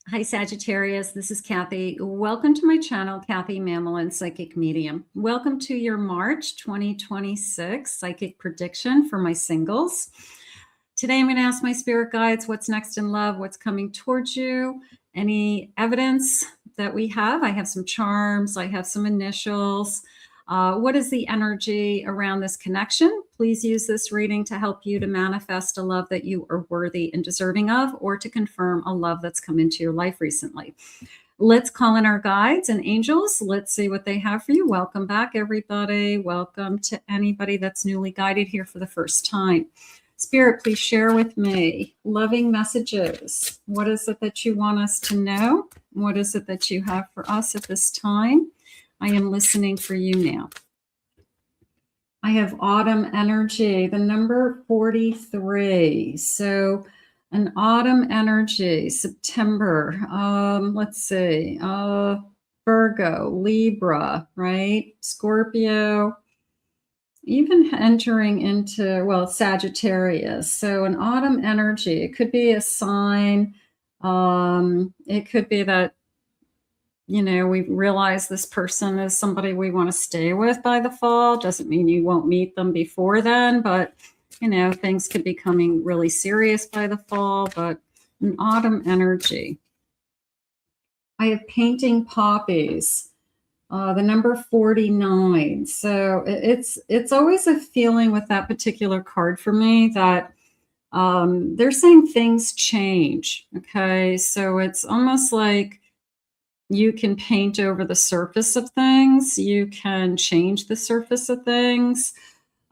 Hi, Sagittarius. This is Kathy. Welcome to my channel, Kathy Mamolen, Psychic Medium. Welcome to your March 2026 psychic prediction for my singles. Today, I'm going to ask my spirit guides what's next in love, what's coming towards you, any evidence that we have. I have some charms, I have some initials. What is the energy around this connection? Please use this reading to help you to manifest a love that you are worthy and deserving of, or to confirm a love that's come into your life recently. Let's call in our guides and angels. Let's see what they have for you. Welcome back, everybody. Welcome to anybody that's newly guided here for the first time. Spirit, please share with me loving messages. What is it that you want us to know? What is it that you have for us at this time? I am listening for you now. I have autumn energy, the number 43. So an autumn energy, September, let's see, Virgo, Libra, right? Scorpio, even entering into, well, Sagittarius. So an autumn energy, it could be a sign. It could be that, you know, we realize this person is somebody we want to stay with by the fall. Doesn't mean you won't meet them before then, but, you know, things could be coming really serious by the fall, but an autumn energy. I have painting poppies, the number 49. So it's always a feeling with that particular card for me that they're saying things change. Okay. So it's almost like you can paint over the surface of things. You can change the surface of things.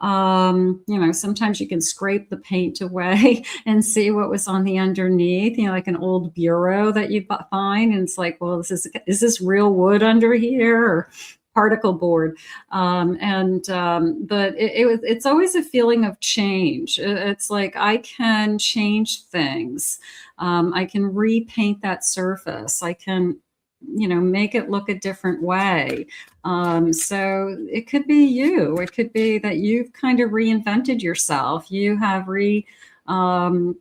You know, sometimes you can scrape the paint away and see what was on the underneath, you know, like an old bureau that you find. And it's like, well, is this real wood under here or particle board? But it's always a feeling of change. It's like, I can change things. I can repaint that surface. I can, you know, make it look a different way. So it could be you. It could be that you've kind of reinvented yourself. You have you know,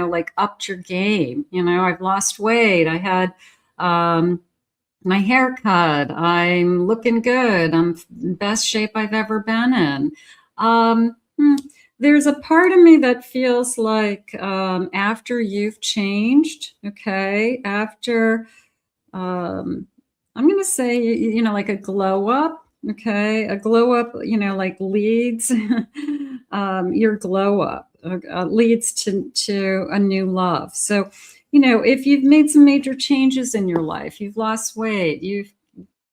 like upped your game. You know, I've lost weight. I had my hair cut. I'm looking good. I'm in best shape I've ever been in. There's a part of me that feels like after you've changed, okay, after I'm going to say, you know, like a glow up. Okay. A glow up, you know, like leads your glow up leads to a new love. So, you know, if you've made some major changes in your life, you've lost weight, you've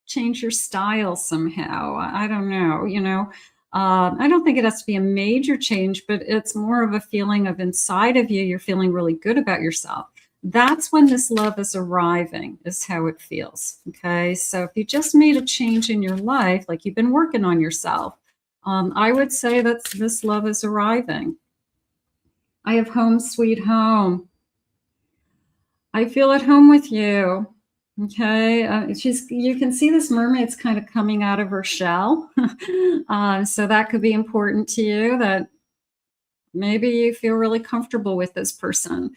changed your style somehow. I don't know, you know, I don't think it has to be a major change, but it's more of a feeling of inside of you. You're feeling really good about yourself. That's when this love is arriving, is how it feels. Okay. So if you just made a change in your life, like you've been working on yourself, I would say that this love is arriving. I have home sweet home. I feel at home with you. Okay. You can see this mermaid's kind of coming out of her shell. So that could be important to you, that maybe you feel really comfortable with this person.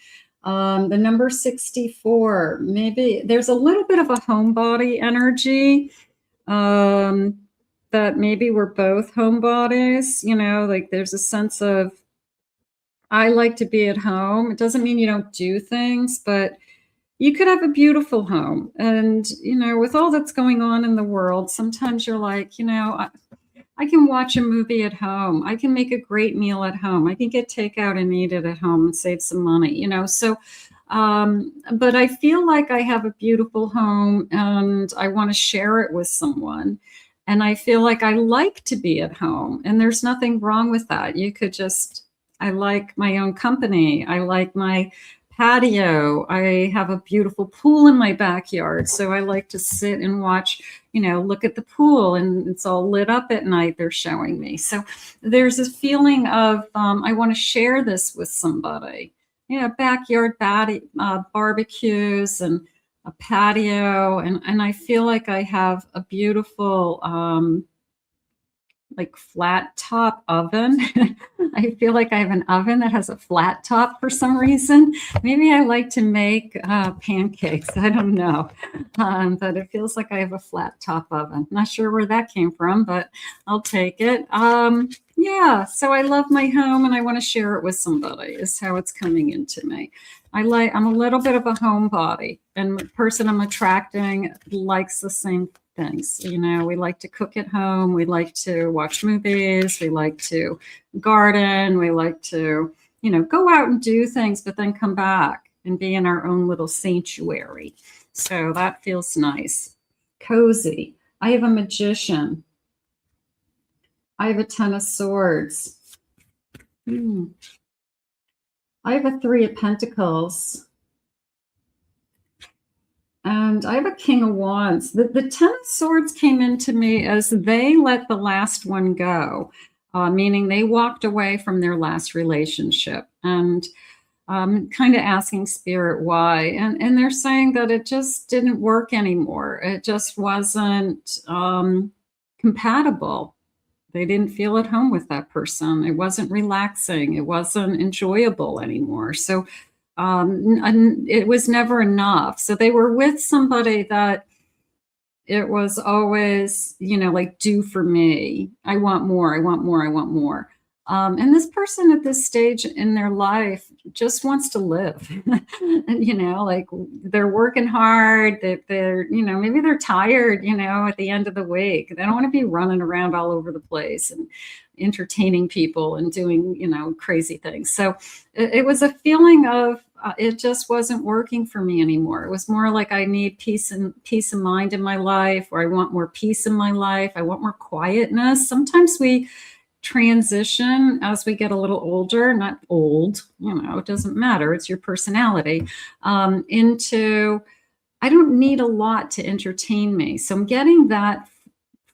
The number 64, maybe there's a little bit of a homebody energy, that maybe we're both homebodies, you know, like there's a sense of, I like to be at home. It doesn't mean you don't do things, but you could have a beautiful home. And, you know, with all that's going on in the world, sometimes you're like, you know, I can watch a movie at home. I can make a great meal at home. I can get takeout and eat it at home and save some money, you know? So, but I feel like I have a beautiful home and I want to share it with someone. And I feel like I like to be at home, and there's nothing wrong with that. You could just, I like my own company. I like my patio. I have a beautiful pool in my backyard. So I like to sit and watch, you know, look at the pool, and it's all lit up at night. They're showing me. So there's this feeling of, I want to share this with somebody. Yeah, backyard barbecues and a patio. And I feel like I have a beautiful, like flat top oven. I feel like I have an oven that has a flat top for some reason. Maybe I like to make pancakes. I don't know. But it feels like I have a flat top oven. Not sure where that came from, but I'll take it. Yeah, so I love my home and I want to share it with somebody is how it's coming into me. I'm a little bit of a homebody, and the person I'm attracting likes the same things. You know, we like to cook at home. We like to watch movies. We like to garden. We like to, you know, go out and do things, but then come back and be in our own little sanctuary. So that feels nice. Cozy. I have a magician. I have a 10 of swords. I have a 3 of pentacles. And I have a king of wands. The 10 of swords came into me as they let the last one go, meaning they walked away from their last relationship. And kind of asking spirit why. And they're saying that it just didn't work anymore. It just wasn't compatible. They didn't feel at home with that person. It wasn't relaxing. It wasn't enjoyable anymore. So it was never enough. So they were with somebody that it was always, you know, like, do for me. I want more. I want more. I want more. And this person at this stage in their life just wants to live. And, you know, like, they're working hard. They're, you know, maybe they're tired, you know, at the end of the week. They don't want to be running around all over the place and entertaining people and doing, you know, crazy things. So it was a feeling of it just wasn't working for me anymore. It was more like I need peace of mind in my life, or I want more peace in my life. I want more quietness. Sometimes we transition as we get a little older, not old, you know, it doesn't matter. It's your personality, into, I don't need a lot to entertain me. So I'm getting that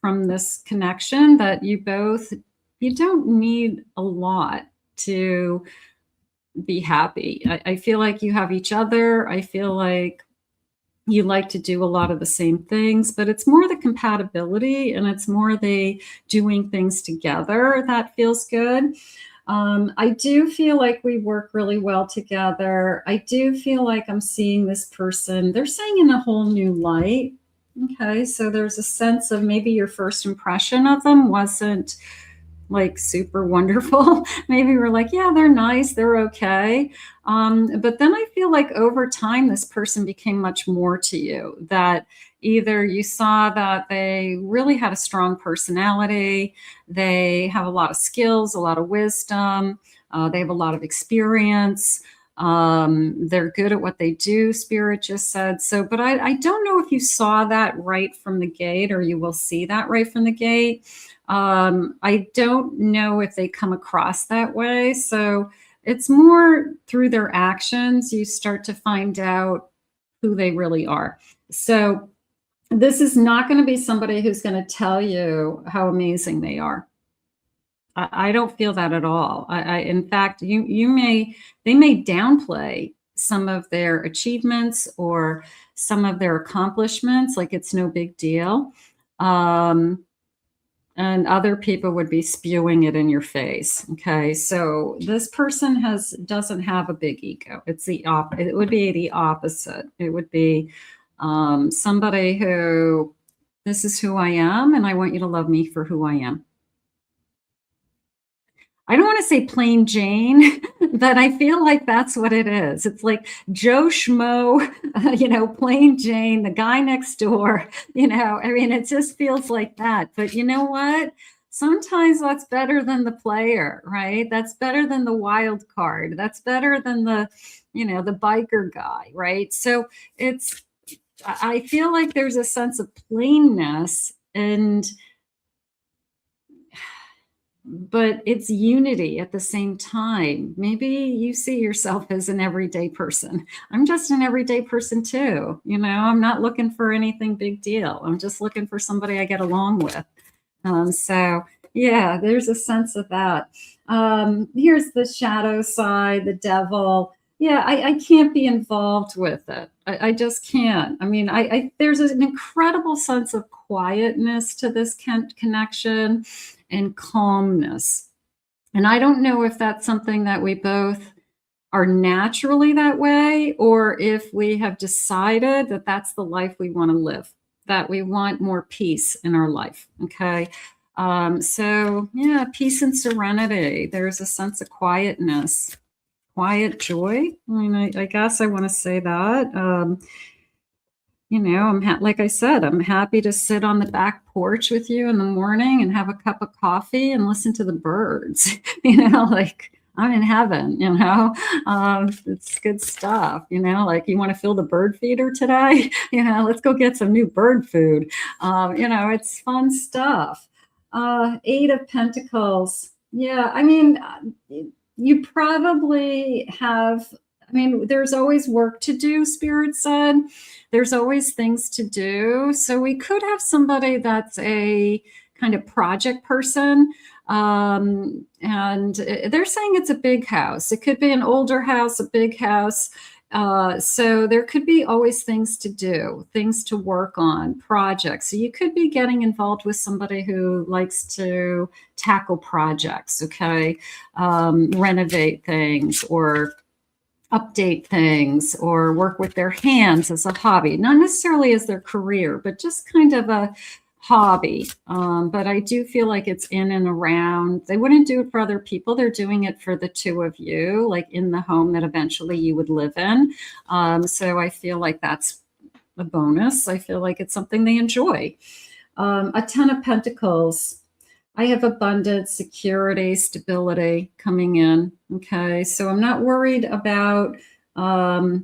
from this connection that you don't need a lot to be happy. I feel like you have each other. I feel like you like to do a lot of the same things, but it's more the compatibility and it's more the doing things together that feels good. I do feel like we work really well together. I do feel like I'm seeing this person, they're saying, in a whole new light. Okay, so there's a sense of maybe your first impression of them wasn't like super wonderful. Maybe we're like, yeah, they're nice, they're okay. But then I feel like over time, this person became much more to you, that either you saw that they really had a strong personality, they have a lot of skills, a lot of wisdom, they have a lot of experience. They're good at what they do, Spirit just said. So, but I don't know if you saw that right from the gate, or you will see that right from the gate. I don't know if they come across that way. So it's more through their actions, you start to find out who they really are. So this is not going to be somebody who's going to tell you how amazing they are. I don't feel that at all. In fact, they may downplay some of their achievements or some of their accomplishments, like it's no big deal. And other people would be spewing it in your face. Okay, so this person doesn't have a big ego. It would be the opposite. It would be somebody who, this is who I am, and I want you to love me for who I am. I don't want to say plain Jane, but I feel like that's what it is. It's like Joe Schmo, plain Jane, the guy next door, I mean, it just feels like that. But you know what? Sometimes that's better than the player, right? That's better than the wild card. That's better than the biker guy, right? So I feel like there's a sense of plainness but it's unity at the same time. Maybe you see yourself as an everyday person. I'm just an everyday person too. I'm not looking for anything big deal. I'm just looking for somebody I get along with. So yeah, there's a sense of that. Here's the shadow side, the devil. Yeah, I can't be involved with it. I just can't. I mean, there's an incredible sense of quietness to this connection. and calmness. And I don't know if that's something that we both are naturally that way, or if we have decided that that's the life we want to live, that we want more peace in our life. Okay. So yeah, peace and serenity. There's a sense of quietness, quiet joy. I mean, I guess I want to say that. You know, like I said, I'm happy to sit on the back porch with you in the morning and have a cup of coffee and listen to the birds. You know, like I'm in heaven. You know, it's good stuff. You know, like you want to fill the bird feeder today. You know, let's go get some new bird food. You know, it's fun stuff. Eight of Pentacles. Yeah, I mean, you probably have. I mean, there's always work to do, Spirit said. There's always things to do. So we could have somebody that's a kind of project person. And they're saying it's a big house. It could be an older house, a big house. So there could be always things to do, things to work on, projects. So you could be getting involved with somebody who likes to tackle projects, okay? Renovate things or update things or work with their hands as a hobby, not necessarily as their career, but just kind of a hobby. But I do feel like it's in and around. They wouldn't do it for other people. They're doing it for the two of you, like in the home that eventually you would live in. So I feel like that's a bonus. I feel like it's something they enjoy. A Ten of Pentacles. I have abundance, security, stability coming in. Okay, so I'm not worried about, not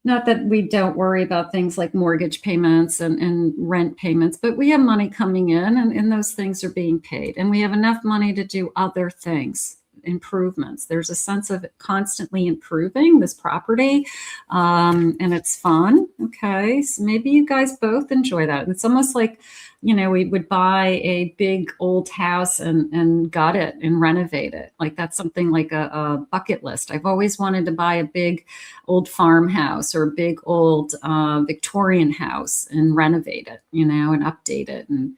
that we don't worry about things like mortgage payments and rent payments, but we have money coming in and those things are being paid. And we have enough money to do other things, improvements. There's a sense of constantly improving this property, and it's fun. Okay, so maybe you guys both enjoy that. It's almost like, you know, we would buy a big old house and gut it and renovate it. Like that's something like a bucket list. I've always wanted to buy a big old farmhouse or a big old Victorian house and renovate it, you know, and update it. And,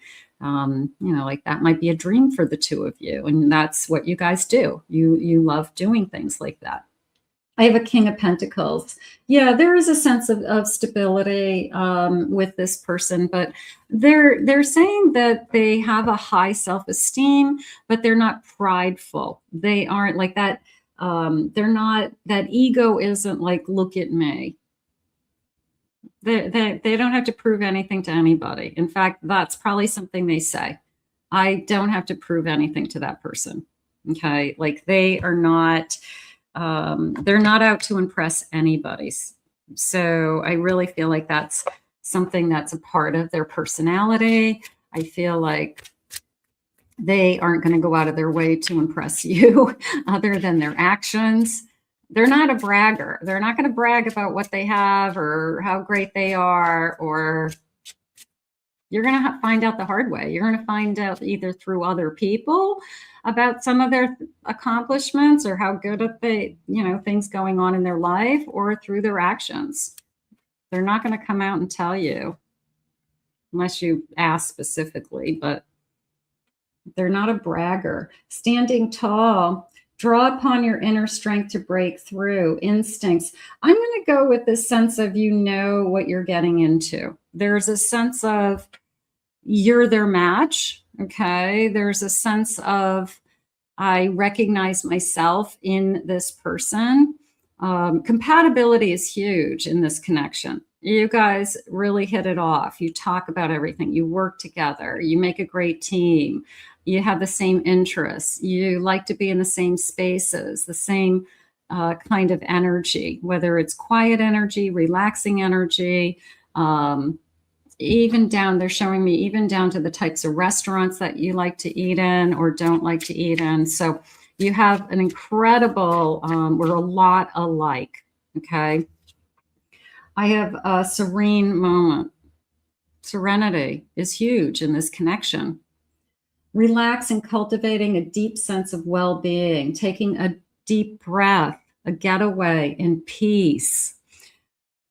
you know, like that might be a dream for the two of you. And that's what you guys do. You love doing things like that. I have a King of Pentacles. Yeah, there is a sense of stability with this person, but they're saying that they have a high self-esteem, but they're not prideful. They aren't like that. They're not, that ego isn't like, look at me. They don't have to prove anything to anybody. In fact, that's probably something they say. I don't have to prove anything to that person. Okay, like they are not. They're not out to impress anybody. So I really feel like that's something that's a part of their personality. I feel like they aren't going to go out of their way to impress you other than their actions. They're not a bragger. They're not going to brag about what they have or how great they are, or you're going to find out the hard way. You're going to find out either through other people about some of their accomplishments or how good at they, you know, things going on in their life, or through their actions. They're not going to come out and tell you unless you ask specifically, but they're not a bragger. Standing tall. Draw upon your inner strength to break through. Instincts. I'm going to go with this sense of, you know what you're getting into. There's a sense of you're their match. Okay. There's a sense of, I recognize myself in this person. Compatibility is huge in this connection. You guys really hit it off. You talk about everything. You work together. You make a great team. You have the same interests. You like to be in the same spaces, the same kind of energy, whether it's quiet energy, relaxing energy, even down, they're showing me even down to the types of restaurants that you like to eat in or don't like to eat in. So you have an incredible, we're a lot alike, okay? I have a serene moment. Serenity is huge in this connection. Relax and cultivating a deep sense of well-being, taking a deep breath, a getaway in peace.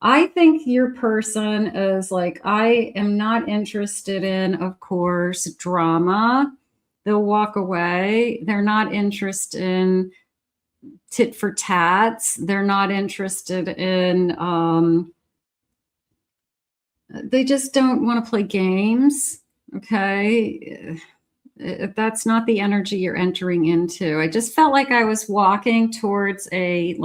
I think your person is like, I am not interested in, of course, drama. they'll walk away. They're not interested in tit for tats. They're not interested in, they just don't want to play games. Okay. That's not the energy you're entering into. I just felt like I was walking towards a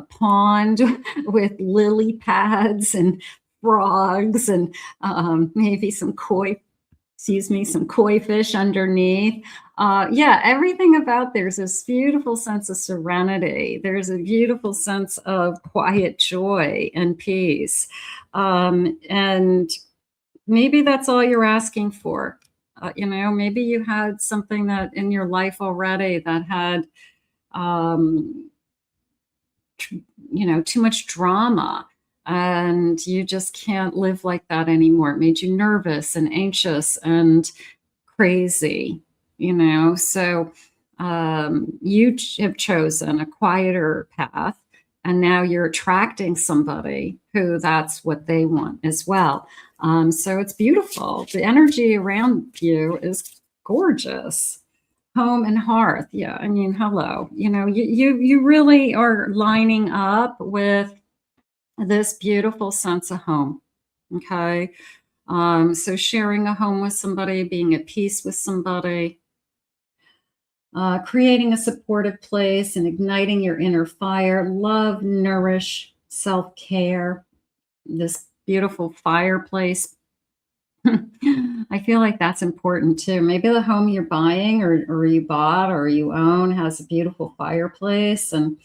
pond with lily pads and frogs and maybe some koi fish underneath. Yeah, everything about there's this beautiful sense of serenity. There's a beautiful sense of quiet joy and peace. And maybe that's all you're asking for. You know, maybe you had something that in your life already that had, you know, too much drama, and you just can't live like that anymore. It made you nervous and anxious and crazy, you know. So you have chosen a quieter path, and now you're attracting somebody who that's what they want as well. So it's beautiful. The energy around you is gorgeous. Home and hearth. Yeah, I mean, hello. You know, you really are lining up with this beautiful sense of home. Okay. So sharing a home with somebody, being at peace with somebody, creating a supportive place and igniting your inner fire, love, nourish, self-care, this beautiful fireplace. I feel like that's important too. Maybe the home you're buying or you bought or you own has a beautiful fireplace, and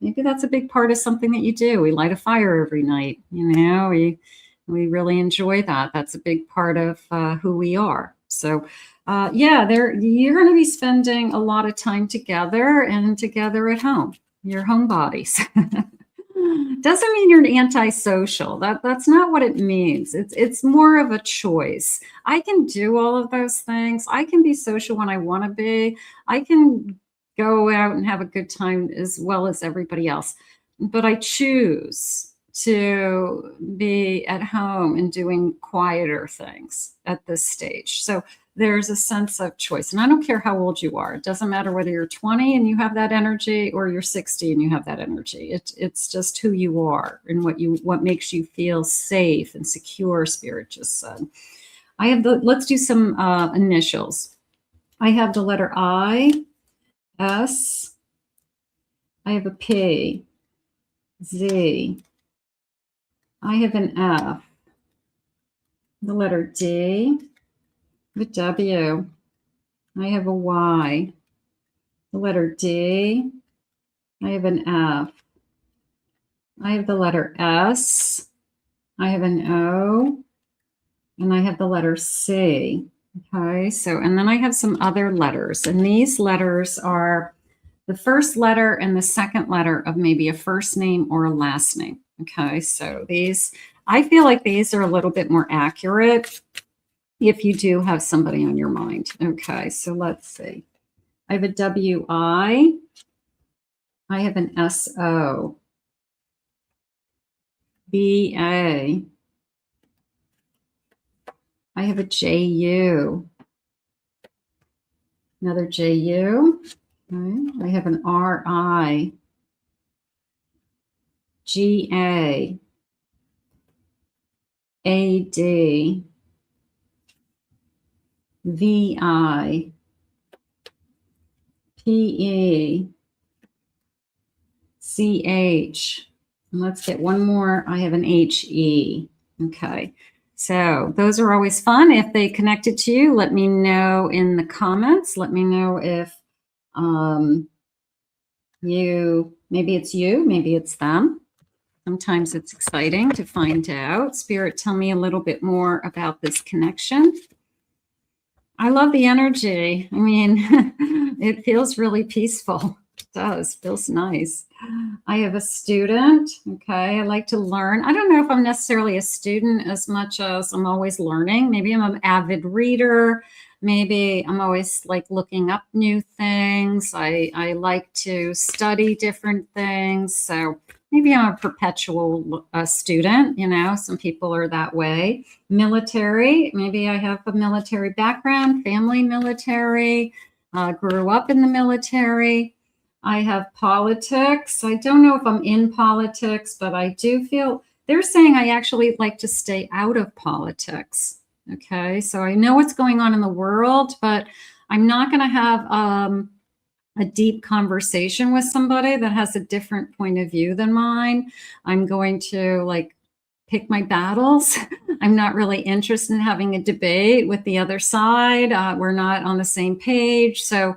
maybe that's a big part of something that you do. We light a fire every night. You know, we really enjoy that. That's a big part of who we are. So yeah, you're going to be spending a lot of time together and together at home. Your home bodies. Doesn't mean you're antisocial. That's not what it means. It's more of a choice. I can do all of those things. I can be social when I want to be. I can go out and have a good time as well as everybody else. But I choose to be at home and doing quieter things at this stage. So there's a sense of choice. And I don't care how old you are. It doesn't matter whether you're 20 and you have that energy or you're 60 and you have that energy. It's just who you are and what makes you feel safe and secure, Spirit just said. Let's do some initials. I have the letter I, S. I have a P, Z. I have an F, the letter D, the W. I have a Y, the letter D. I have an F. I have the letter S. I have an O, and I have the letter C. Okay, so, and then I have some other letters, and these letters are the first letter and the second letter of maybe a first name or a last name. Okay, so these, I feel like these are a little bit more accurate if you do have somebody on your mind. Okay, so let's see. I have a W-I. I have an S-O. B-A. I have a J-U. Another J-U. Okay. I have an R-I. G-A. A-D. V-I. P-E. C-H. And let's get one more. I have an H-E. Okay. So those are always fun. If they connected to you, let me know in the comments. Let me know if maybe it's you, maybe it's them. Sometimes it's exciting to find out. Spirit, tell me a little bit more about this connection. I love the energy. I mean, it feels really peaceful. It does. Feels nice. I have a student. Okay. I like to learn. I don't know if I'm necessarily a student as much as I'm always learning. Maybe I'm an avid reader. Maybe I'm always like looking up new things. I like to study different things. So maybe I'm a perpetual student, you know, some people are that way. Military, maybe I have a military background, family military, grew up in the military. I have politics. I don't know if I'm in politics, but I do feel they're saying I actually like to stay out of politics. Okay, so I know what's going on in the world, but I'm not going to have a deep conversation with somebody that has a different point of view than mine. I'm going to like pick my battles. I'm not really interested in having a debate with the other side. We're not on the same page. So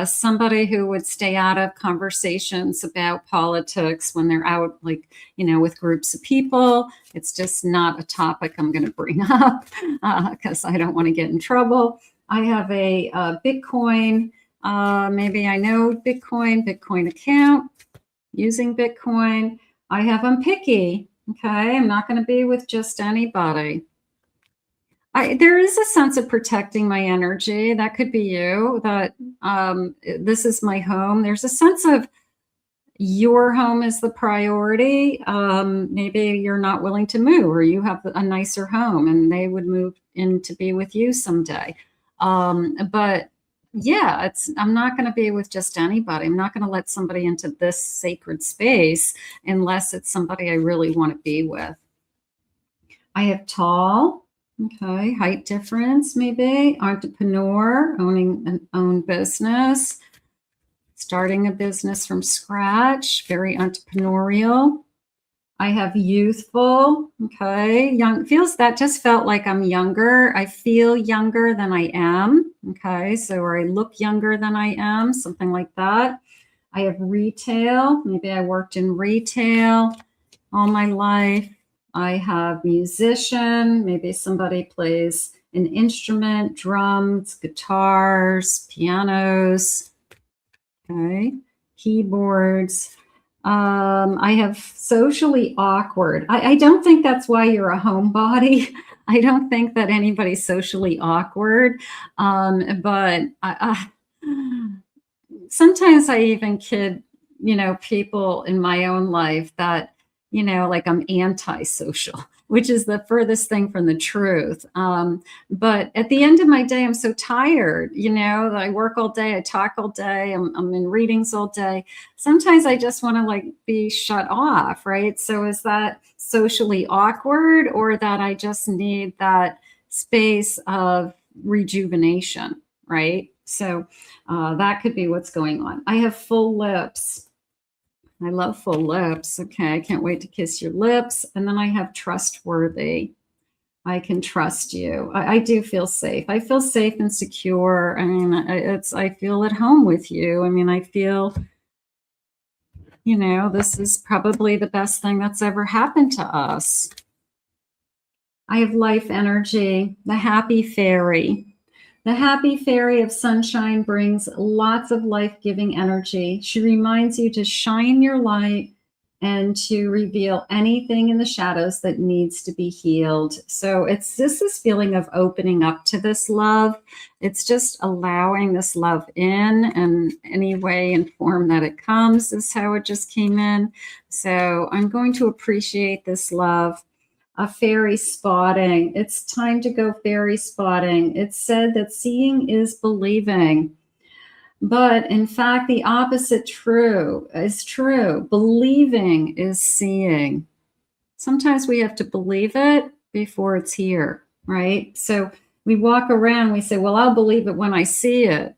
somebody who would stay out of conversations about politics when they're out, like, you know, with groups of people. It's just not a topic I'm going to bring up because I don't want to get in trouble. I have a Bitcoin. Maybe I know Bitcoin account, using Bitcoin. I have, I'm picky. Okay, I'm not going to be with just anybody. There is a sense of protecting my energy. That could be you, that this is my home. There's a sense of your home is the priority. Maybe you're not willing to move, or you have a nicer home and they would move in to be with you someday. But yeah, I'm not going to be with just anybody. I'm not going to let somebody into this sacred space unless it's somebody I really want to be with. I have tall, okay, height difference, maybe, entrepreneur, owning an own business, starting a business from scratch, very entrepreneurial. I have youthful, okay, young, that just felt like I'm younger. I feel younger than I am, okay, so or I look younger than I am, something like that. I have retail, maybe I worked in retail all my life. I have musician, maybe somebody plays an instrument, drums, guitars, pianos, okay, keyboards. I have socially awkward. I don't think that's why you're a homebody. I don't think that anybody's socially awkward. But sometimes I even kid, you know, people in my own life that, you know, like I'm antisocial, which is the furthest thing from the truth. But at the end of my day, I'm so tired, you know, I work all day, I talk all day, I'm in readings all day. Sometimes I just want to like be shut off, right? So is that socially awkward, or that I just need that space of rejuvenation, right? So that could be what's going on. I have full lips. I love full lips. Okay, I can't wait to kiss your lips. And then I have trustworthy. I can trust you. I do feel safe. I feel safe and secure. I mean, I feel at home with you. I mean, I feel, you know, this is probably the best thing that's ever happened to us. I have life energy, the happy fairy. The happy fairy of sunshine brings lots of life-giving energy. She reminds you to shine your light and to reveal anything in the shadows that needs to be healed. So it's this feeling of opening up to this love. It's just allowing this love in, and any way and form that it comes is how it just came in. So I'm going to appreciate this love. A fairy spotting. It's time to go fairy spotting. It's said that seeing is believing. But in fact, the opposite is true. Believing is seeing. Sometimes we have to believe it before it's here, right? So we walk around, we say, well, I'll believe it when I see it.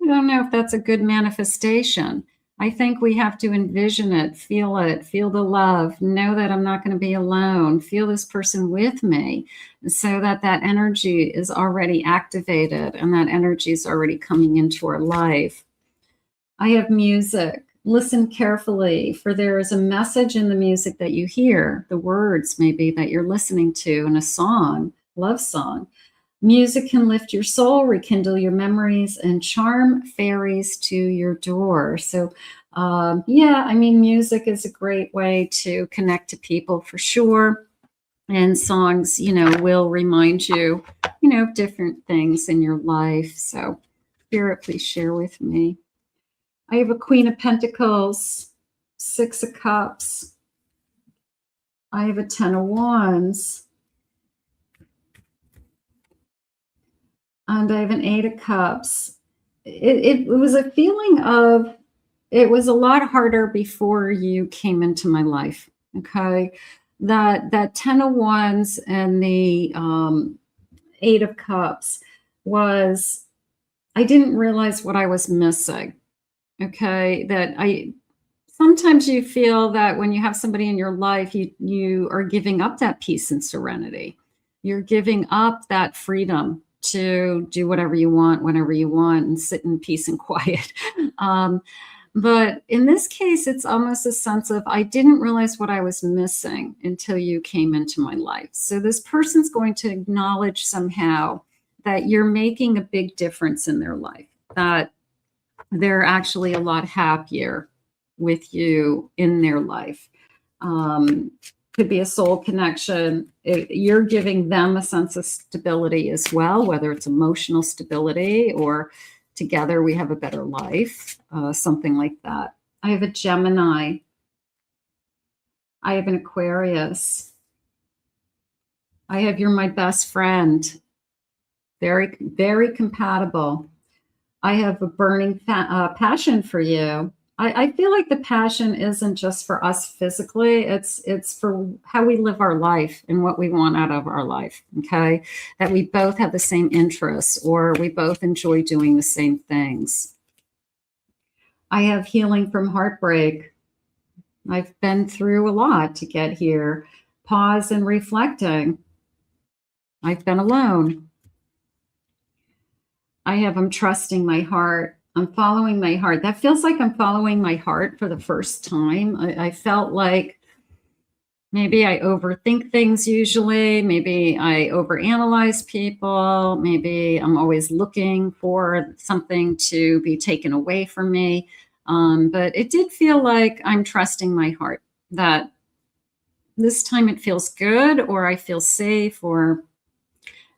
I don't know if that's a good manifestation. I think we have to envision it, feel the love, know that I'm not going to be alone, feel this person with me, so that that energy is already activated and that energy is already coming into our life. I have music. Listen carefully, for there is a message in the music that you hear, the words maybe that you're listening to in a song, love song. Music can lift your soul, rekindle your memories, and charm fairies to your door. So, yeah, I mean, music is a great way to connect to people for sure. And songs, you know, will remind you, you know, different things in your life. So, Spirit, please share with me. I have a Queen of Pentacles, Six of Cups. I have a Ten of Wands. And I have an Eight of Cups. It was a feeling of, it was a lot harder before you came into my life. Okay. That Ten of Wands and the Eight of Cups was, I didn't realize what I was missing. Okay. Sometimes you feel that when you have somebody in your life, you are giving up that peace and serenity. You're giving up that freedom to do whatever you want, whenever you want, and sit in peace and quiet. But in this case, it's almost a sense of, I didn't realize what I was missing until you came into my life. So this person's going to acknowledge somehow that you're making a big difference in their life, that they're actually a lot happier with you in their life. Could be a soul connection. You're giving them a sense of stability as well, whether it's emotional stability or together we have a better life, something like that. I have a Gemini. I have an Aquarius. I have You're My Best Friend. Very, very compatible. I have a burning passion for you. I feel like the passion isn't just for us physically. It's for how we live our life and what we want out of our life. Okay. That we both have the same interests, or we both enjoy doing the same things. I have healing from heartbreak. I've been through a lot to get here. Pause and reflecting. I've been alone. I have I'm trusting my heart. I'm following my heart. That feels like I'm following my heart for the first time. I felt like maybe I overthink things usually. Maybe I overanalyze people. Maybe I'm always looking for something to be taken away from me. But it did feel like I'm trusting my heart, that this time it feels good, or I feel safe, or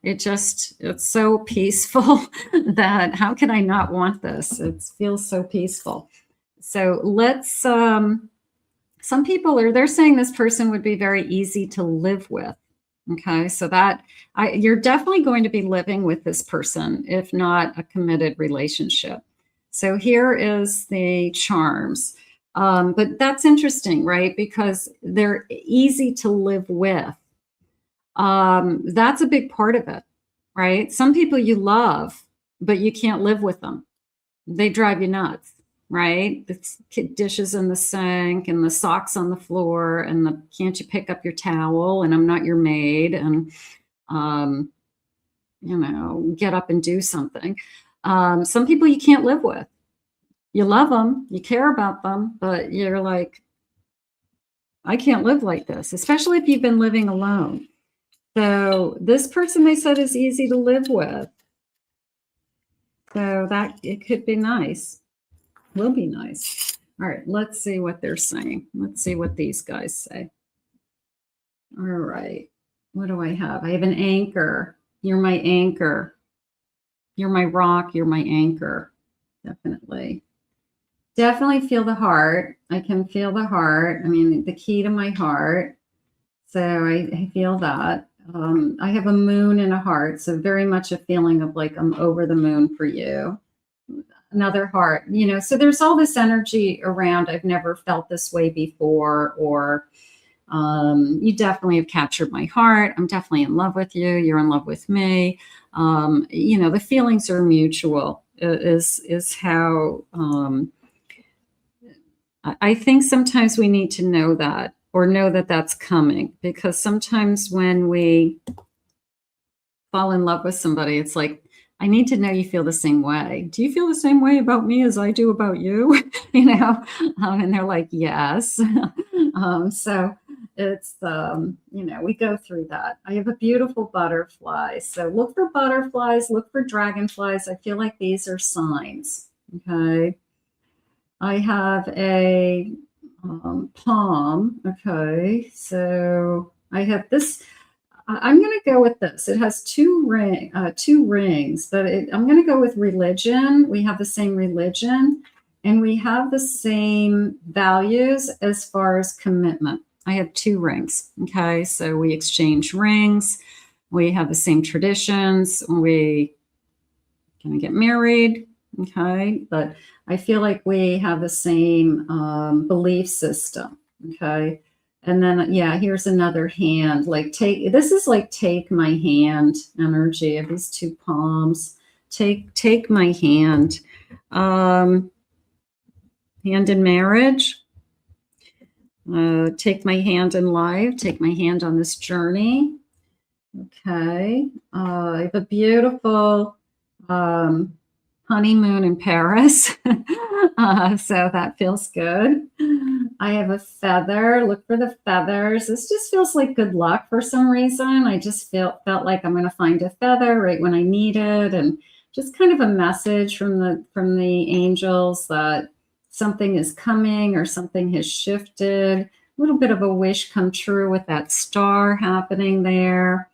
it's so peaceful that how can I not want this? It feels so peaceful. So let's, some people they're saying this person would be very easy to live with. Okay. So you're definitely going to be living with this person, if not a committed relationship. So here is the charms. But that's interesting, right? Because they're easy to live with. That's a big part of it, right? Some people you love, but you can't live with them. They drive you nuts, right? The dishes in the sink and the socks on the floor and can't you pick up your towel, and I'm not your maid, and, get up and do something. Some people you can't live with. You love them, you care about them, but you're like, I can't live like this, especially if you've been living alone. So this person, they said, is easy to live with. So that it could be nice. Will be nice. All right, let's see what they're saying. Let's see what these guys say. All right. What do I have? I have an anchor. You're my anchor. You're my rock. You're my anchor. Definitely. Definitely feel the heart. I can feel the heart. I mean, the key to my heart. So I feel that. I have a moon and a heart. So very much a feeling of like, I'm over the moon for you. Another heart, so there's all this energy around. I've never felt this way before, or you definitely have captured my heart. I'm definitely in love with you. You're in love with me. The feelings are mutual is how, I think sometimes we need to know that, or know that that's coming, because sometimes when we fall in love with somebody, it's like, I need to know you feel the same way. Do you feel the same way about me as I do about you? And they're like, yes. So it's, we go through that. I have a beautiful butterfly. So look for butterflies, look for dragonflies. I feel like these are signs. Okay. I have a palm. Okay. So I have this. I'm going to go with this. It has two rings, but I'm going to go with religion. We have the same religion. And we have the same values as far as commitment. I have 2 rings. Okay. So we exchange rings. We have the same traditions. We can get married. Okay. But I feel like we have the same belief system. Okay. And then, yeah, here's another hand. Like, this is like take my hand energy of these 2 palms. Take my hand. Hand in marriage. Take my hand in life. Take my hand on this journey. Okay. I have a beautiful honeymoon in Paris. So that feels good. I have a feather. Look for the feathers. This just feels like good luck for some reason. I just felt like I'm going to find a feather right when I need it, and just kind of a message from the angels that something is coming or something has shifted. A little bit of a wish come true with that star happening there.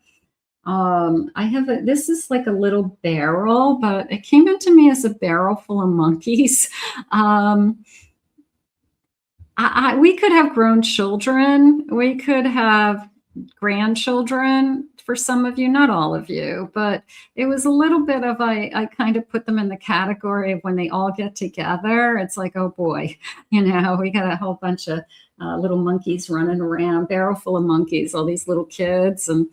I have this is like a little barrel, but it came into me as a barrel full of monkeys. We could have grown children. We could have grandchildren for some of you, not all of you, but it was a little bit of, I kind of put them in the category of when they all get together, it's like, oh boy, we got a whole bunch of little monkeys running around, barrel full of monkeys, all these little kids, and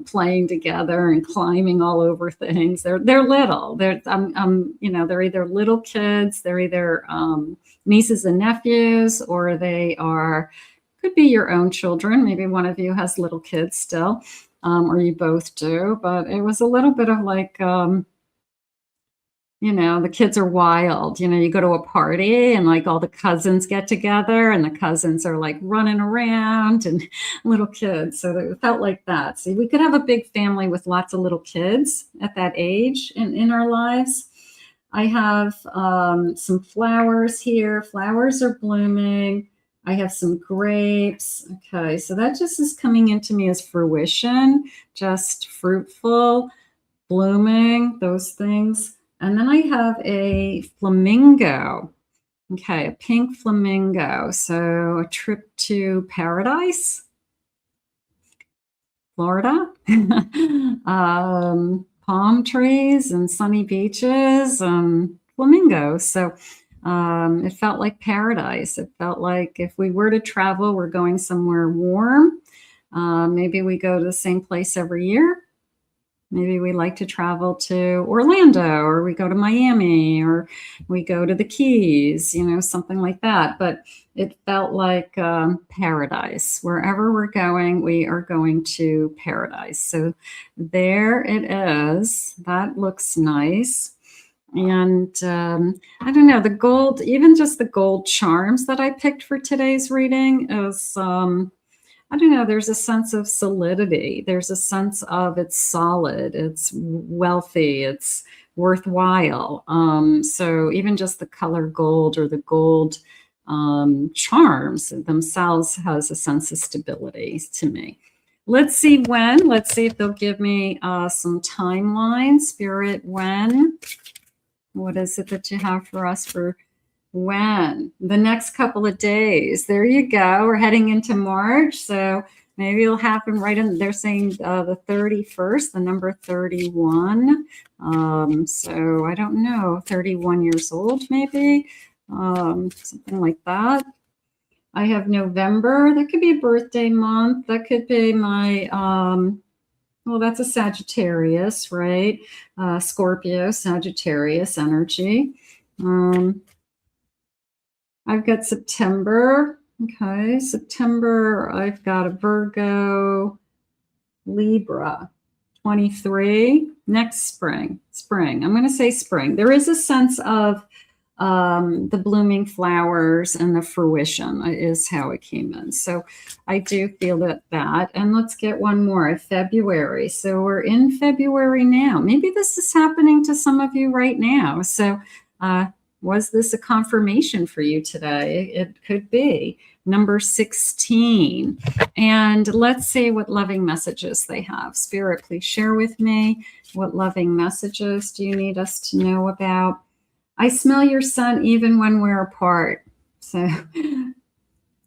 playing together and climbing all over things. They're little. They're they're either little kids, they're either nieces and nephews, or they could be your own children. Maybe one of you has little kids still, or you both do. But it was a little bit of like, the kids are wild. You go to a party and like all the cousins get together and the cousins are like running around and little kids. So it felt like that. See, we could have a big family with lots of little kids at that age in our lives. I have some flowers here. Flowers are blooming. I have some grapes. Okay, so that just is coming into me as fruition, just fruitful, blooming, those things. And then I have a flamingo. Okay, a pink flamingo. So a trip to paradise, Florida. Palm trees and sunny beaches and flamingos. So it felt like paradise. It felt like if we were to travel, we're going somewhere warm. Maybe we go to the same place every year. Maybe we like to travel to Orlando, or we go to Miami, or we go to the Keys, something like that. But it felt like paradise. Wherever we're going, we are going to paradise. So there it is. That looks nice. And I don't know, the gold, even just the gold charms that I picked for today's reading is, I don't know, there's a sense of solidity. There's a sense of it's solid, it's wealthy, it's worthwhile. So even just the color gold or the gold charms themselves has a sense of stability to me. Let's see if they'll give me some timeline. Spirit, when? What is it that you have for us for when? The next couple of days. There you go. We're heading into March. So maybe it'll happen right in, they're saying the 31st, the number 31. So I don't know, 31 years old, maybe, something like that. I have November. That could be a birthday month. That could be my, well, that's a Sagittarius, right? Scorpio, Sagittarius energy. I've got September. Okay, September, I've got a Virgo, Libra, 23. Next spring. I'm going to say spring. There is a sense of the blooming flowers and the fruition is how it came in. So I do feel that. And let's get one more, February. So we're in February now. Maybe this is happening to some of you right now. So was this a confirmation for you today? It could be. Number 16. And let's see what loving messages they have. Spirit, please share with me. What loving messages do you need us to know about? I smell your scent even when we're apart. So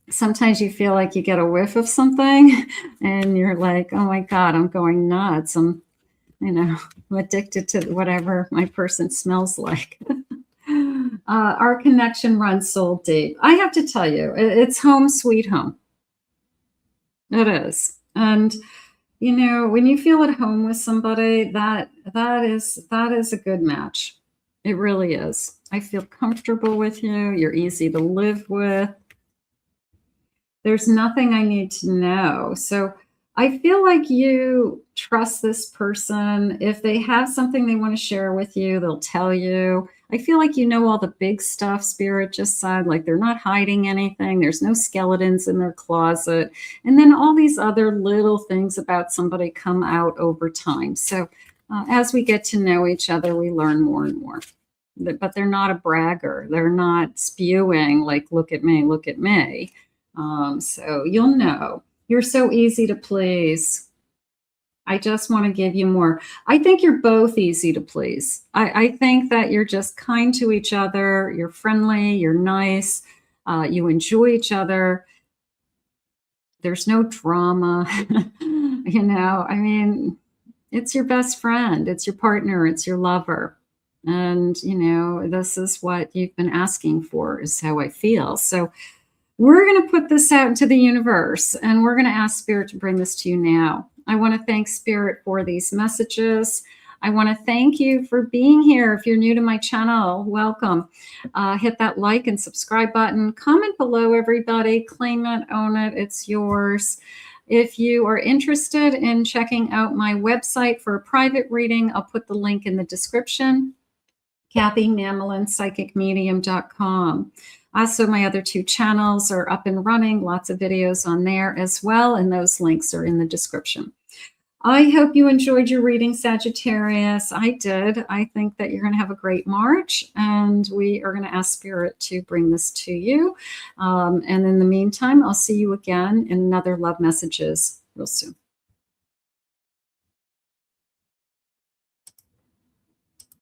sometimes you feel like you get a whiff of something and you're like, oh my God, I'm going nuts. I'm addicted to whatever my person smells like. Our connection runs soul deep. I have to tell you, it's home sweet home. It is. And when you feel at home with somebody, that is a good match. It really is. I feel comfortable with you. You're easy to live with. There's nothing I need to know. So I feel like you trust this person. If they have something they want to share with you, they'll tell you. I feel like you know all the big stuff, Spirit just said, like they're not hiding anything. There's no skeletons in their closet. And then all these other little things about somebody come out over time. So as we get to know each other, we learn more and more. But they're not a bragger. They're not spewing like, look at me, look at me. So you'll know. You're so easy to please. I just want to give you more. I think you're both easy to please. I think that you're just kind to each other. You're friendly. You're nice. You enjoy each other. There's no drama. I mean, it's your best friend. It's your partner. It's your lover. And, this is what you've been asking for, is how I feel. So we're going to put this out into the universe, and we're going to ask Spirit to bring this to you now. I want to thank Spirit for these messages. I want to thank you for being here. If you're new to my channel, welcome. Hit that like and subscribe button. Comment below, everybody. Claim it, own it. It's yours. If you are interested in checking out my website for a private reading, I'll put the link in the description. KathyMamolen.psychicmedium.com. Also, my other 2 channels are up and running. Lots of videos on there as well, and those links are in the description. I hope you enjoyed your reading, Sagittarius. I did. I think that you're going to have a great March, and we are going to ask Spirit to bring this to you. And in the meantime, I'll see you again in another Love Messages real soon.